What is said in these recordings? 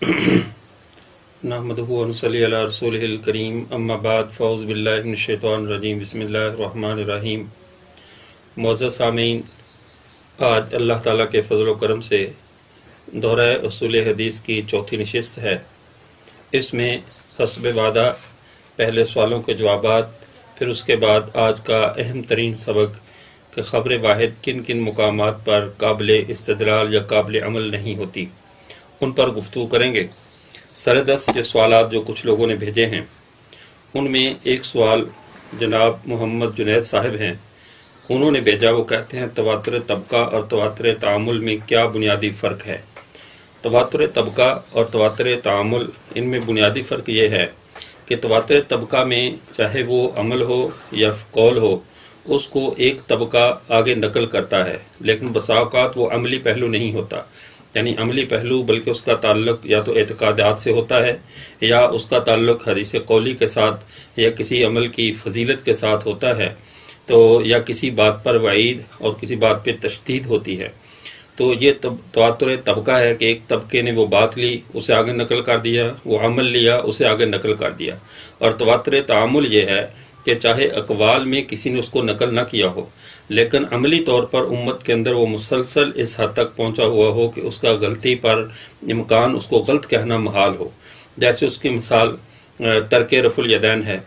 नहमदुहु व नसल्ली अला रसूलिहिल करीम अम्मा बाद फ़ौज़ बिल्लाहि मिनश शैतानिर रजीम बिस्मिल्लाहिर रहमानिर रहीम। मुअज़्ज़ज़ सामीन, आज अल्लाह ताला के फ़ज़ल व करम से दौरा उसूल हदीस की चौथी नशिस्त है। इसमें हस्ब वादा पहले सवालों के जवाबात, फिर उसके बाद आज का अहम तरीन सबक कि ख़बर वाहिद किन किन मुकामात पर काबिल इस्तदलाल या काबिल अमल नहीं होती, उन पर गुफ्तगू करेंगे। सरदस जो सवालात जो कुछ लोगों ने भेजे हैं, उनमें एक सवाल जनाब मोहम्मद जुनैद साहब हैं, उन्होंने भेजा। वो कहते हैं तवातुर तबका और तवातुर तामुल में क्या बुनियादी फ़र्क है। तवातुर तबका और तवातुर तामुल, इनमें बुनियादी फ़र्क ये है कि तवातुर तबका में चाहे वो अमल हो या कौल हो, उसको एक तबका आगे नकल करता है, लेकिन बसा औक़ात वो अमली पहलू नहीं होता, यानी अमली पहलू, बल्कि उसका ताल्लुक या तो एतकादात से होता है या उसका ताल्लुक हदीस कौली के साथ या किसी अमल की फजीलत के साथ होता है, तो या किसी बात पर वईद और किसी बात पर तशदीद होती है। तो ये तवातुर तबका है कि एक तबके ने वो बात ली, उसे आगे नकल कर दिया, वो अमल लिया, उसे आगे नकल कर दिया। और तवातुर तामुल ये है कि चाहे अकवाल में किसी ने उसको नकल ना किया हो, लेकिन अमली तौर पर उम्मत के अंदर वो मुसलसल इस हद तक पहुंचा हुआ हो कि उसका गलती पर इम्कान उसको गलत कहना महाल हो। जैसे उसकी मिसाल तर्क रफुल यदैन है।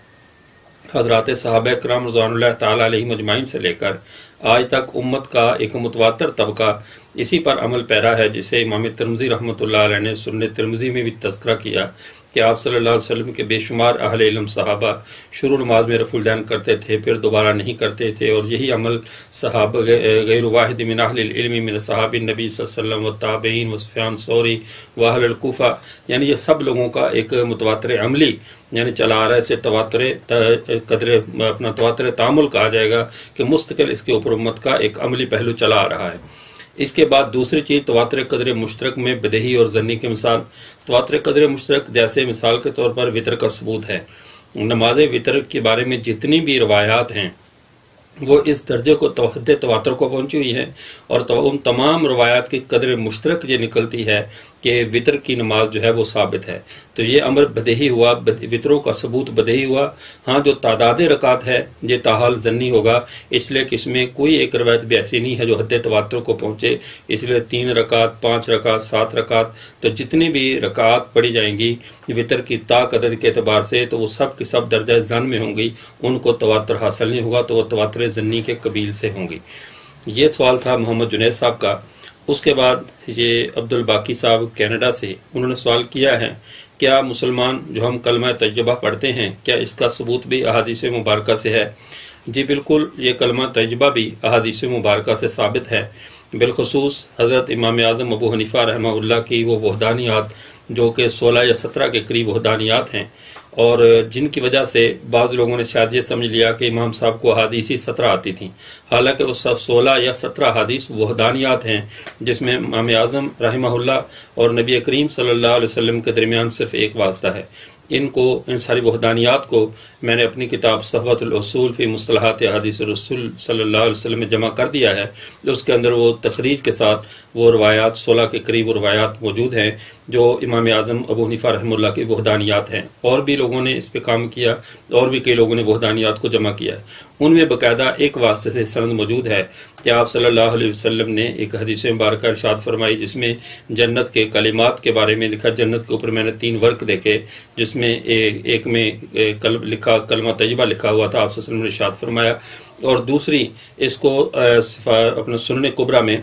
हजरात सहाबा किराम रज़वानुल्लाह ताला अलैहिम अजमाइन से लेकर आज तक उम्मत का एक मुतवातर तबका इसी पर अमल पैरा है, जिसे इमाम तिरमिज़ी रहमतुल्लाह अलैह ने सुन्नत तिरमिज़ी में भी तज़किरा किया कि आप सल्लल्लाहु अलैहि वसल्लम के बेशुमार अहले इल्म सहाबा शुरू नमाज में रफ़ुल यदैन करते थे, फिर दोबारा नहीं करते थे, और यही अमल सहाबा गैर वाहिद मिन अहलिल इल्मी मिन सहाबी नबी सल्लल्लाहु अलैहि वसल्लम व ताबईन व सुफ़यान सौरी व अहलुल कूफा, यानी ये सब लोगों का एक मुतवातिर अमली यानी चला आ रहा है। इसे तवातुर कदर अपना तवातुर तामुल कहा जाएगा कि मुस्तकिल इसके ऊपर उम्मत का एक अमली पहलू चला आ रहा है। इसके बाद दूसरी चीज़ तवातुर कदर मुश्तरक में बदही और ज़न्नी की मिसाल। तवातुर कदर मुश्तरक जैसे मिसाल के तौर पर वितर का सबूत है। नमाज वितर के बारे में जितनी भी रवायात हैं वो इस दर्जे को हद तवातुर को पहुंची हुई है, और उन तमाम रवायात की कदर मुश्तरक ये निकलती है कि वितर की नमाज जो है वो साबित है। तो ये अमर बदही हुआ, वितरों का सबूत बदही हुआ। हाँ, जो तादाद रकात है ये ताहाल जन्नी होगा, इसलिए कि इसमें कोई एक रवायत भी ऐसी नहीं है जो हद तवातुर को पहुंचे। इसलिए 3 रकात, 5 रकात, 7 रकात, तो जितनी भी रकात पढ़ी जाएंगी वितर की ताकदर के एतबार से, तो वो सब की सब दर्जा जन में होंगी, उनको तवातुर हासिल नहीं होगा, तो वो तवातुर जन्नी के कबील से होंगी। ये सवाल था मोहम्मद जुनैद साहब का। उसके बाद ये अब्दुल बाकी साहब कनाडा से, उन्होंने सवाल किया है क्या मुसलमान जो हम कलमा तय्यबा पढ़ते हैं, क्या इसका सबूत भी अहादीस मुबारका से है? जी बिल्कुल, ये कलमा तय्यबा भी अहादीस मुबारका से साबित है। बिलखुसूस हज़रत इमाम आज़म अबू हनीफा रहमहुल्लाह की वो वहदानियात जो कि 16 या 17 के करीब वहदानियात हैं, और जिनकी वजह से बाज़ लोगों ने शायद ये समझ लिया कि इमाम साहब को अहादीस 17 आती थी, हालांकि वो सब 16 या 17 अहादीस वहदानियात हैं, जिसमें इमाम आज़म रहमहुल्लाह और नबी करीम सल्लल्लाहु अलैहि वसल्लम के दरमियान सिर्फ एक वास्ता है। इन सारी वहदानियात को मैंने अपनी किताब सफ़वतुल उसूल फ़ी मुस्तलहात अहादीस रसूल सल्लल्लाहु अलैहि वसल्लम में जमा कर दिया है। उसके अंदर वो तखरीज के साथ वो रवायात 16 के करीब रवायात मौजूद हैं जो इमाम आज़म अबू हनीफा रहमतुल्लाह की वहदानियात हैं। और भी लोगों ने इस पे काम किया, और भी कई लोगों ने वहदानियात को जमा किया है। उनमें बाकायदा एक वास्ते से सनद मौजूद है कि आप सल्लल्लाहु अलैहि वसल्लम ने एक हदीस मुबारक इरशाद फरमाई, जिसमें जन्नत के कलिमात के बारे में लिखा। जन्नत के ऊपर मैंने 3 वर्क देखे, जिसमें एक में कलमा तय्यबा लिखा हुआ था, आप सल्लल्लाहु अलैहि वसल्लम ने इरशाद फरमाया, और दूसरी इसको अपने सुनन कुबरा में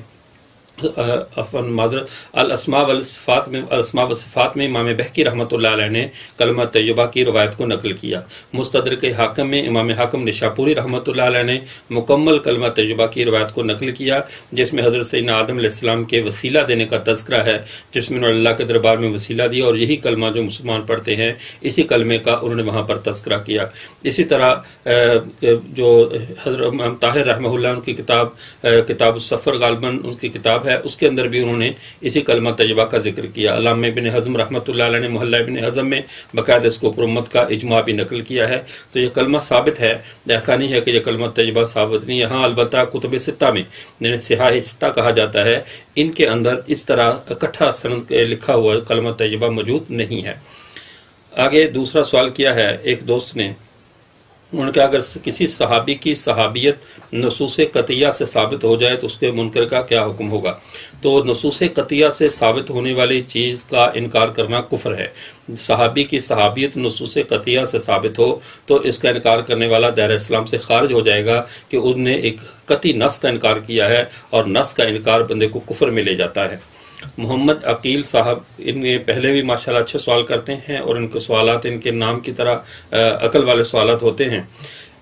अल अस्मा व सिफात में इमाम बहकी रहमतुल्लाह अलैह ने कलमा तय्यबा की रवायत को नकल किया। मुस्तदरक हाकिम में इमाम हाकिम निशापुरी रहमतुल्लाह अलैह ने मुकम्मल कलमा तय्यबा की रवायत को नकल किया, जिसमें हज़रत सैयदना आदम अलैहिस्सलाम के वसीला देने का तज़किरा है, जिसमें उन्होंने अल्लाह के दरबार में वसीला दिया, और यही कलमा जो मुसलमान पढ़ते हैं इसी कलमे का उन्होंने वहाँ पर तज़किरा किया। इसी तरह जो हज़रत ताहिर रहमतुल्लाह उनकी किताब सफ़र गालबन उनकी किताब है उसके अंदर भी उन्होंने इसी कलमा तैयबा का जिक्र किया। अल्लामा इब्न हज़म रहमतुल्लाह अलैह ने मुहल्ला इब्न हज़म में बाकायदा इसको ऊपर उम्मत का इजमा भी नकल किया है। तो ये कलमा साबित है, ऐसा नहीं है कि यह कलमा तैयबा साबित नहीं है। हाँ, अलबत्ता कुतुब सित्ता में जिन्हें सिहाह सित्ता कहा जाता है, इनके अंदर इस तरह इकट्ठा सनद लिखा हुआ कलमा तैयबा मौजूद नहीं है। आगे दूसरा सवाल किया है एक दोस्त ने, उन्होंने कहा अगर किसी सहाबी की सहाबियत नसूस कतिया से साबित हो जाए तो उसके मुनकर का क्या हुक्म होगा। तो नसूस कतिया से साबित होने वाली चीज़ का इनकार करना कुफ्र है। सहाबी की सहाबियत नसूस कतिया से साबित हो तो इसका इनकार करने वाला दायरा इस्लाम से खारिज हो जाएगा कि उसने एक कती नस का इनकार किया है, और नस का इनकार बंदे को कुफ्र में ले जाता है। मोहम्मद अकील साहब, इनके पहले भी माशाल्लाह अच्छे सवाल करते हैं और इनके सवालात इनके नाम की तरह अकल वाले सवालात होते हैं।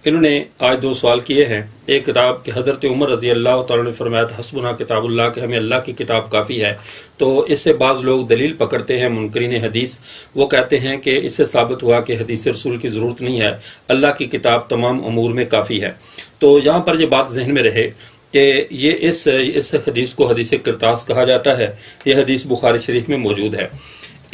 इन्होंने आज 2 सवाल किए हैं। एक किताब कि हज़रत उमर रज़ी अल्लाह तआला ने फरमाया हस्बुना किताबुल्लाह, कि हमें अल्लाह की किताब काफ़ी है। तो इससे बाज़ लोग दलील पकड़ते हैं मुनकरीन हदीस, वो कहते हैं कि इससे साबित हुआ कि हदीस रसूल की ज़रूरत नहीं है, अल्लाह की किताब तमाम अमूर में काफ़ी है। तो यहाँ पर ये बात जहन में रहे कि ये इस हदीस को हदीस किरतास कहा जाता है। यह हदीस बुखारी शरीफ में मौजूद है।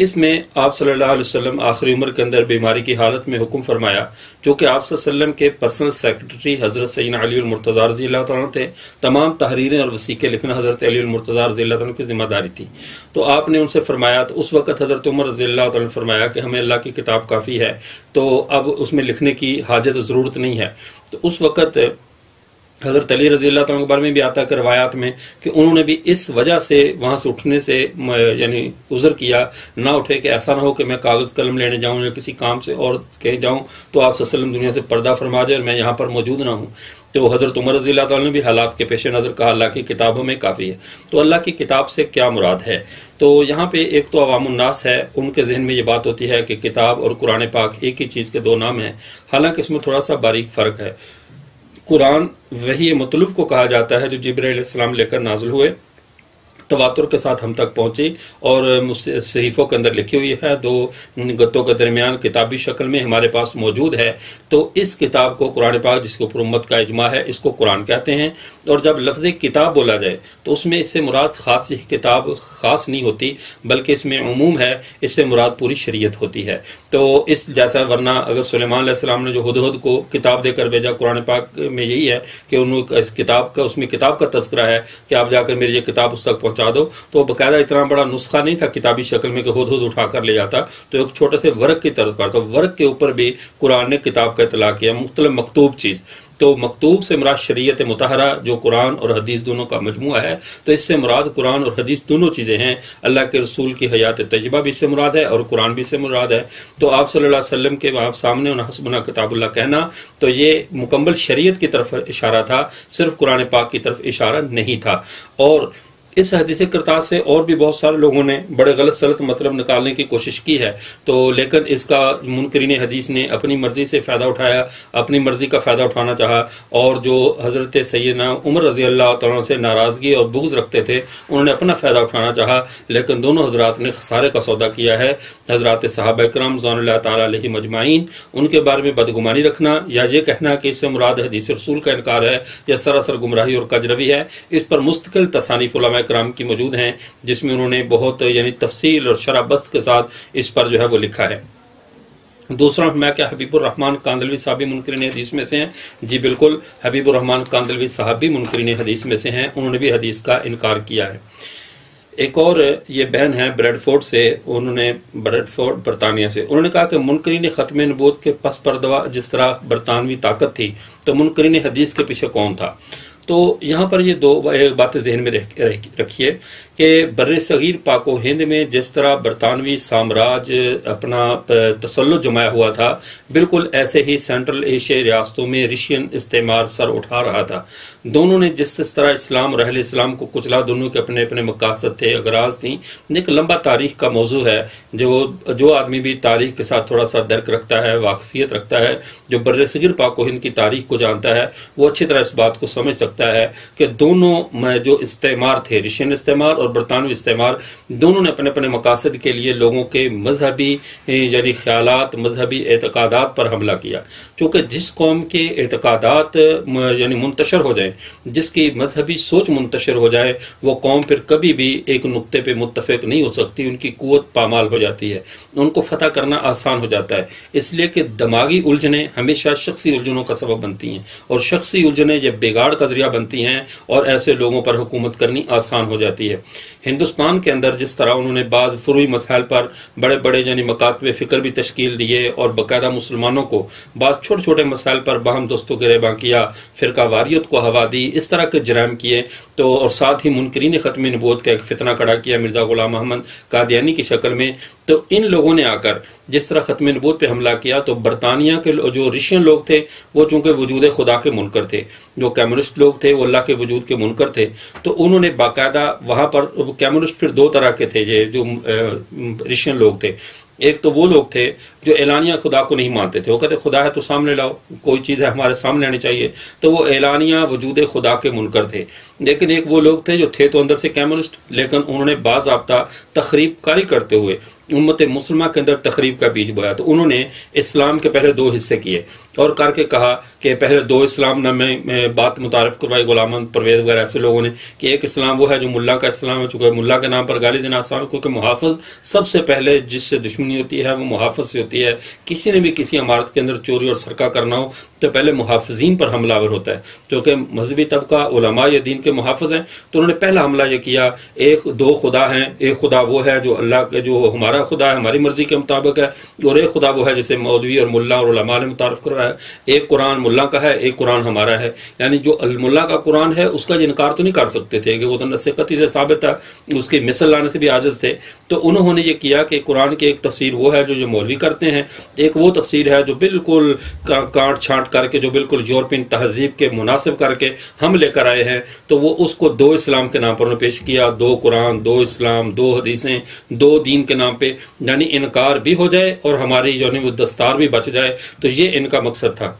इसमें आप सल्लल्लाहु अलैहि वसल्लम आखिरी उम्र के अंदर बीमारी की हालत में हुक्म फरमाया, जो कि आप सल्लल्लाहु अलैहि वसल्लम के पर्सनल सेक्रेटरी हजरत सैयदना अली अल मुर्तज़ा रज़ियल्लाहु तआला थे। तमाम तहरीरें और वसीके लिखना हजरत अली अल मुर्तज़ा रज़ियल्लाहु तआला की जिम्मेदारी थी। तो आपने उनसे फरमाया, तो उस वक्त हजरत उमर रज़ियल्लाहु तआला ने फरमाया कि हमें अल्लाह की किताब काफ़ी है, तो अब उसमें लिखने की हाजत ज़रूरत नहीं है। तो उस वक्त हज़रत अली रज़ी अल्लाह तआला के बारे में भी आता है कि रवायात में कि उन्होंने भी इस वजह से वहां से उठने से यानी उज़र किया, ना उठे कि ऐसा ना हो कि मैं कागज़ कलम लेने जाऊं या किसी काम से और कहीं जाऊं तो आप सल्लल्लाहु अलैहि वसल्लम दुनिया से पर्दा फरमा जाए और मैं यहाँ पर मौजूद ना हूं। तो हज़रत उमर रज़ी अल्लाह तआला ने भी हालात के पेश नज़र कहा अल्लाह की किताबों में काफ़ी है। तो अल्लाह की किताब से क्या मुराद है? तो यहाँ पे एक तो अवामुन्नास है, उनके जहन में ये बात होती है कि किताब और कुरान पाक एक ही चीज़ के 2 नाम हैं। हालांकि इसमें थोड़ा सा बारीक फ़र्क है। कुरान वही मतलूब को कहा जाता है जो जिब्राइल अलैहिस्सलाम लेकर नाज़िल हुए, तवातुर के साथ हम तक पहुंची और सहीफों के अंदर लिखी हुई है, 2 गत्तों के दरमियान किताबी शक्ल में हमारे पास मौजूद है। तो इस किताब को कुरान पाक, जिसके ऊपर उम्मत का इजमा है, इसको कुरान कहते हैं। और जब लफ्ज़ किताब बोला जाए तो उसमें इससे मुराद खास किताब खास नहीं होती, बल्कि इसमें उमूम है, इससे मुराद पूरी शरीयत होती है। तो इस जैसा, वरना अगर सुलेमान अलैहिस्सलाम ने जो हुदहुद को किताब देकर भेजा, कुरान पाक में यही है कि उन्होंने इस किताब का, उसमें किताब का तज़किरा है कि आप जाकर मेरी ये किताब उस तक पहुंचा दो। तो बकायदा इतना बड़ा नुस्खा नहीं था किताबी शक्ल में कि हुदहुद उठाकर ले जाता, तो एक छोटे से वर्क की तरफ पर, तो वर्क के ऊपर भी कुरान ने किताब का इतला किया, मुख्तलिफ मकतूब चीज़। तो मकतूब से मुराद शरीयत मुतहरा जो कुरान और हदीस दोनों का मजमुआ है, तो इससे मुराद कुरान और हदीस दोनों चीज़ें हैं। अल्लाह के रसूल की हयात तय्यबा भी इससे मुराद है और कुरान भी इससे मुराद है। तो आप सल्लल्लाहु अलैहि वसल्लम के आप सामने उन्हें हस्बुना किताबुल्लाह कहना, तो ये मुकम्मल शरीयत की तरफ इशारा था, सिर्फ कुरान पाक की तरफ इशारा नहीं था। और इस हदीस किरतास से और भी बहुत सारे लोगों ने बड़े गलत सलत मतलब निकालने की कोशिश की है, तो लेकिन इसका मुनकरीन हदीस ने अपनी मर्जी से फ़ायदा उठाया, अपनी मर्जी का फ़ायदा उठाना चाहा, और जो हज़रत सैयदना उमर रज़ी अल्लाह तआला से नाराज़गी और बुग़्ज़ रखते थे, उन्होंने अपना फ़ायदा उठाना चाहा। लेकिन दोनों हज़रात ने खसारे का सौदा किया है। हज़रात सहाबा किराम रज़ियल्लाहु तआला अलैहिम अजमाइन, उनके बारे में बदगुमानी रखना या ये कहना कि इससे मुराद हदीस रसूल का इनकार है या सरासर गुमराही और कजरवी है, इस पर मुस्तकिल तसानीफ़ उलमा किराम की मौजूद हैं, जिसमें उन्होंने बहुत यानी तफसील और शराबस्त के साथ इस पर जो है वो लिखा है। दूसरा, मैं क्या हबीबुर रहमान कांदलवी साहब भी मुनकरीन हदीस में से हैं? जी बिल्कुल, हबीबुर रहमान कांदलवी साहब भी मुनकरीन हदीस में से हैं, उन्होंने भी हदीस का इनकार किया है। एक और ये बहन है ब्रेडफोर्ड से, उन्होंने ब्रेडफोर्ड बरतानिया से, उन्होंने कहा कि मुनकरीन ख़त्म नबूवत के पस पर्दा जिस तरह बरतानवी ताकत थी, तो मुनकरीन हदीस के पीछे कौन था? तो यहाँ पर ये 2 बातें जहन में रखिए कि बर्रे सगीर पाको हिंद में जिस तरह बरतानवी साम्राज्य अपना तसल्लुत जमाया हुआ था, बिल्कुल ऐसे ही सेंट्रल एशियाई रियासतों में रशियन इस्तेमार सर उठा रहा था। दोनों ने जिस तरह इस्लाम और अहले इस्लाम को कुचला, दोनों के अपने अपने मकासद थे, अगराज थी। एक लंबा तारीख का मौजू है, जो आदमी भी तारीख के साथ थोड़ा सा दर्क रखता है, वाकफियत रखता है, जो बर्रे सगीर पाको हिंद की तारीख को जानता है, वो अच्छी तरह इस बात को समझ सकता सकता है कि दोनों जो इस्तेमार थे, रशियन इस्तेमार और बरतानवी इस्तेमार, दोनों ने अपने अपने मकासद के लिए लोगों के मजहबी यानी ख्यालात, मजहबी एतकादात पर हमला किया। क्योंकि जिस कौम के एतकादात यानी मुंतशर हो जाए, जिसकी मजहबी सोच मुंतशर हो जाए, वो कौम फिर कभी भी एक नुक्ते पे मुत्तफिक नहीं हो सकती, उनकी कुव्वत पामाल हो जाती है, उनको फतह करना आसान हो जाता है। इसलिए कि दिमागी उलझने हमेशा शख्सी उलझनों का सबब बनती हैं, और शख्सी उलझने जब बिगाड़ का जरिया बनती हैं और ऐसे लोगों पर हुकूमत करनी आसान हो जाती है। हिंदुस्तान के अंदर जिस तरह उन्होंने बाज फुरूई मसाइल पर बड़े बड़े यानी मकातबे फिक्र भी तश्कील दिए और बाकायदा मुसलमानों को बाज छोटे छोटे मसाइल पर बाहम दोस्तों गिरेबां किया, फिरका वारियत को हवा दी, इस तरह के जराम किए, तो और साथ ही मुनकरीन ख़त्म नबूवत का एक फितना खड़ा किया मिर्जा गुलाम अहमद कादियानी की शक्ल में। तो इन लोगों ने आकर जिस तरह ख़त्म नबूवत पे हमला किया, तो बरतानिया के जो रशियन लोग थे वो चूंकि वजूद खुदा के मुनकर थे, जो कम्युनिस्ट लोग थे वो अल्लाह के वजूद के मुनकर थे, तो उन्होंने बाकायदा वहां पर कम्युनिस्ट फिर दो तरह के थे, जो रशियन लोग थे। एक तो वो लोग थे जो एलानिया खुदा को नहीं मानते थे, वो कहते खुदा है तो सामने लाओ, कोई चीज़ है हमारे सामने आनी चाहिए, तो वो एलानिया वजूद खुदा के मुनकर थे। लेकिन एक वो लोग थे जो थे तो अंदर से कम्युनिस्ट, लेकिन उन्होंने बाज़ाब्ता तखरीब कारी करते हुए उम्मत मुस्लिमा के अंदर तखरीब का बीज बोया। तो उन्होंने इस्लाम के पहले दो हिस्से किए और करके कहा कि पहले दो इस्लाम नाम में बात मुतारफ करवाई गुलाम परवेज वगैरह ऐसे लोगों ने, कि एक इस्लाम वो है जो मुल्ला का इस्लाम है, चूंकि मुल्ला के नाम पर गाली देना आसान है, क्योंकि मुहाफ़िज़ सबसे पहले जिससे दुश्मनी होती है वो मुहाफ़िज़ से होती है। किसी ने भी किसी इमारत के अंदर चोरी और सरका करना हो तो पहले मुहाफ़िज़ीन पर हमलावर होता है, क्योंकि मजहबी तबका उलमा या दीन के मुहाफ़िज़ हैं। तो उन्होंने पहला हमला यह किया, एक दो खुदा हैं, एक खुदा वो है जो अल्लाह के, जो हमारा खुदा है हमारी मर्जी के मुताबिक है, और एक खुदा वो है जैसे मौलवी और मुल्ला और उलमा ने मुतारफ करवाया। एक कुरान मुल्ला का है, एक कुरान हमारा है, यानी जो मुल्ला का कुरान है उसका इनकार तो नहीं कर सकते थे कि वो तो नस्से कती से साबित है, उसकी मिसल लाने से भी आजिज थे। तो उन्होंने ये किया कि कुरान की एक तफसीर वो है जो मौलवी करते हैं, एक वो तफसीर है जो बिल्कुल काट छांट करके, जो बिल्कुल यूरोपियन तहजीब के मुनासिब करके हम लेकर आए हैं। तो वो उसको दो इस्लाम के नाम पर उन्होंने पेश किया, दो कुरान, दो इस्लाम, दो हदीसें, दो दीन के नाम पे, यानी इनकार भी हो जाए और हमारी जो वो दस्तार भी बच जाए। तो ये इनका मकसद था।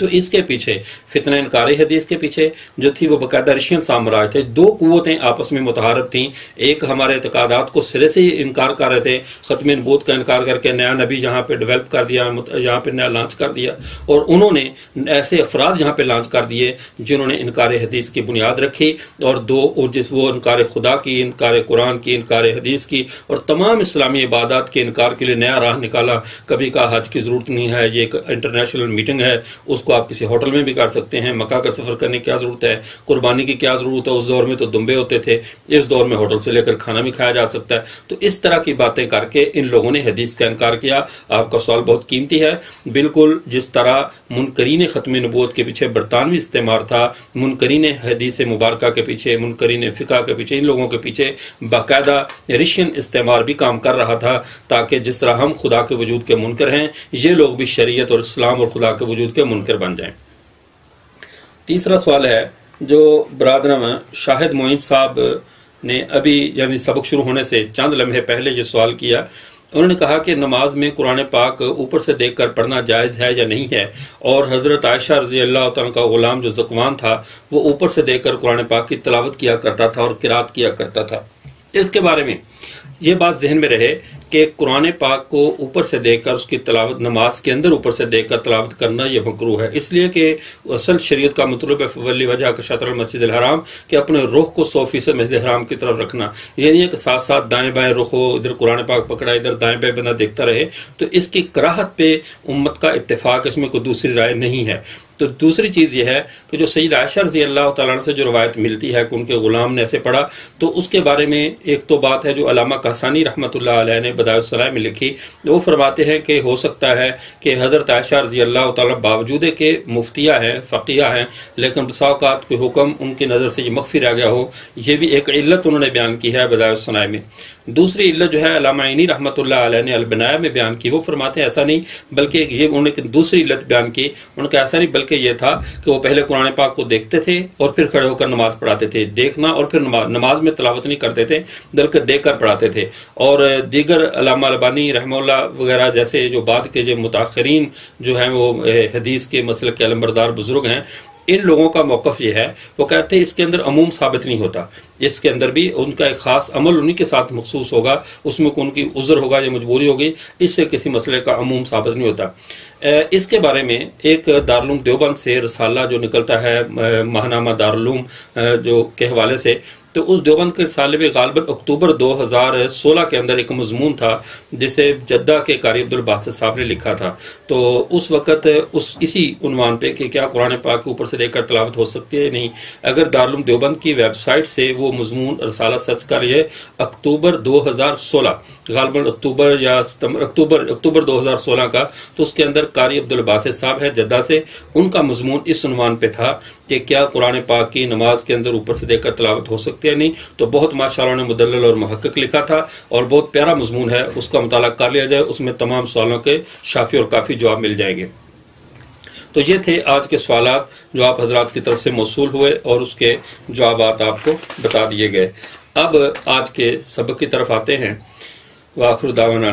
तो इसके पीछे फितना इनकारी हदीस के पीछे जो थी वो बाकायदा रशियन साम्राज्य थे। दो कुव्वतें आपस में मुतहारब थीं, एक हमारे एतकादात को सिरे से ही इनकार कर रहे थे, ख़त्म नबूवत का इनकार करके नया नबी यहाँ पे डेवलप कर दिया, यहाँ पे नया लॉन्च कर दिया, और उन्होंने ऐसे अफराद यहाँ पे लॉन्च कर दिए जिन्होंने इनकार हदीस की बुनियाद रखी, और वो इनकार खुदा की, इनकार कुरान की, इनकार हदीस की, और तमाम इस्लामी इबादत के इनकार के लिए नया राह निकाला। कभी कहा हज की जरूरत नहीं है, ये एक इंटरनेशनल मीटिंग है, उसको आप किसी होटल में भी कर सकते हैं, मक्का का सफर करने की क्या जरूरत है, कुर्बानी की क्या जरूरत है, उस दौर में तो दुम्बे होते थे, इस दौर में होटल से लेकर खाना भी खाया जा सकता है। तो इस तरह की बातें करके इन लोगों ने हदीस का इनकार किया। आपका सवाल बहुत कीमती है। बिल्कुल जिस तरह मुनकरीन ख़त्म नबूवत के पीछे बरतानवी इस्तेमार था, मुनकरीन हदीस मुबारका के पीछे, मुनकरीन फ़िक़ा के पीछे, इन लोगों के पीछे बाकायदा रशियन इस्तेमार भी काम कर रहा था, ताकि जिस तरह हम खुदा के वजूद के मुनकर हैं, ये लोग भी शरीयत और इस्लाम और खुदा के वजूद के मुनकर बन जाएं। तीसरा सवाल है जो बरादरान शाहिद मोइन साहब ने अभी यानी सबक शुरू होने से चंद लम्हे पहले ये सवाल किया। उन्होंने कहा कि नमाज में कुरान पाक ऊपर से देखकर पढ़ना जायज़ है या नहीं है, और हज़रत आयशा रज़ी अल्लाह तआला का गुलाम जो ज़कवान था वो ऊपर से देखकर कुरान पाक की तिलावत किया करता था और किरात किया करता था। इसके बारे में ये बात जहन में रहे कि कुरान पाक को ऊपर से देखकर उसकी तिलावत, नमाज के अंदर ऊपर से देखकर तिलावत करना यह मकरूह है, इसलिए कि असल शरीयत का मतलब है वली वजह का शतर मस्जिद हराम, कि अपने रुख को 100% मस्जिद हराम की तरफ रखना। ये नहीं है कि साथ साथ दाएं बाएं रुख हो, इधर कुरान पाक पकड़ा, इधर दाएं बाएं बंदा देखता रहे। तो इसकी कराहत पे उम्मत का इत्तेफाक, इसमें कोई दूसरी राय नहीं है। तो दूसरी चीज़ यह है कि जो सैयद आयशा रज़ी अल्लाह तआला से जो रवायत मिलती है कि उनके गुलाम ने ऐसे पढ़ा, तो उसके बारे में एक तो बात है जो अल्लामा कहसानी रहमतुल्लाह अलैह ने बदाउस्सलाह में लिखी। वो फरमाते हैं कि हो सकता है कि हज़रत आयशा रज़ी अल्लाह तआला बावजूद के मुफ्तिया हैं, फ़क़ीहा हैं, लेकिन बसा औक़ात कोई हुक्म उनकी नज़र से ये मख्फ़ी रह गया हो। ये भी एक इल्लत उन्होंने बयान की है बदाउस्सलाह में। दूसरी इल्लत जो है अल्लामा ईनी रहमतुल्लाह अलैह ने अल-बनाया में बयान की। वो फरमाते हैं ऐसा नहीं, बल्कि ये उन्होंने दूसरी इल्लत बयान की, उनका ऐसा नहीं बल्कि ये था कि वो पहले कुरान पाक को देखते थे और फिर खड़े होकर नमाज पढ़ाते थे। देखना और फिर नमाज में तिलावत नहीं करते थे, बल्कि देखकर पढ़ाते थे। और दीगर अल्लामा अलबानी रहमतुल्लाह वगैरह जैसे जो बाद के जो मुताखरीन जो हैं वो हदीस के मसलक के अलमबरदार बुजुर्ग हैं, इन लोगों का मौकफ ये है, वो कहते हैं इसके अंदर अमूम साबित नहीं होता, इसके अंदर भी उनका एक खास अमल उन्हीं के साथ मखसूस होगा, उसमें उनकी उज़्र होगा या मजबूरी होगी, इससे किसी मसले का अमूम साबित नहीं होता। इसके बारे में एक दारुल देवबंद से रसाला जो निकलता है माहनामा दारुल जो के हवाले से, तो उस देवबंद के रिसाले में गालिबन अक्टूबर 2016 के अंदर एक मजमून था जिसे जद्दा के कारी अब्दुल बासित साहब ने लिखा था। तो उस वक़्त उस इसी उन्वान पे कि क्या कुरान पाक के ऊपर से लेकर तलावत हो सकती है नहीं, अगर दारुल देवबंद की वेबसाइट से वो मजमून रसाला सर्च करिए अक्टूबर 2016 गालिबन अक्टूबर या अक्टूबर 2016 का, तो उसके अंदर कारी अब्दुल बासित साहब है जद्दा से, उनका मजमून इस उन्वान पे था कि क्या कुरान पाक की नमाज के अंदर ऊपर से देखकर तलावत हो सकती है नहीं। तो बहुत माशाअल्लाह ने मुदल्लल और मुहक्किक लिखा था और बहुत प्यारा मजमून है, उसका मुताला कर लिया जाए, उसमें तमाम सवालों के शाफी और काफी जवाब मिल जाएंगे। तो ये थे आज के सवालात जो आप हजरात की तरफ से मौसूल हुए और उसके जवाबात आपको बता दिए गए। अब आज के सबक की तरफ आते हैं। वाखिर दावाना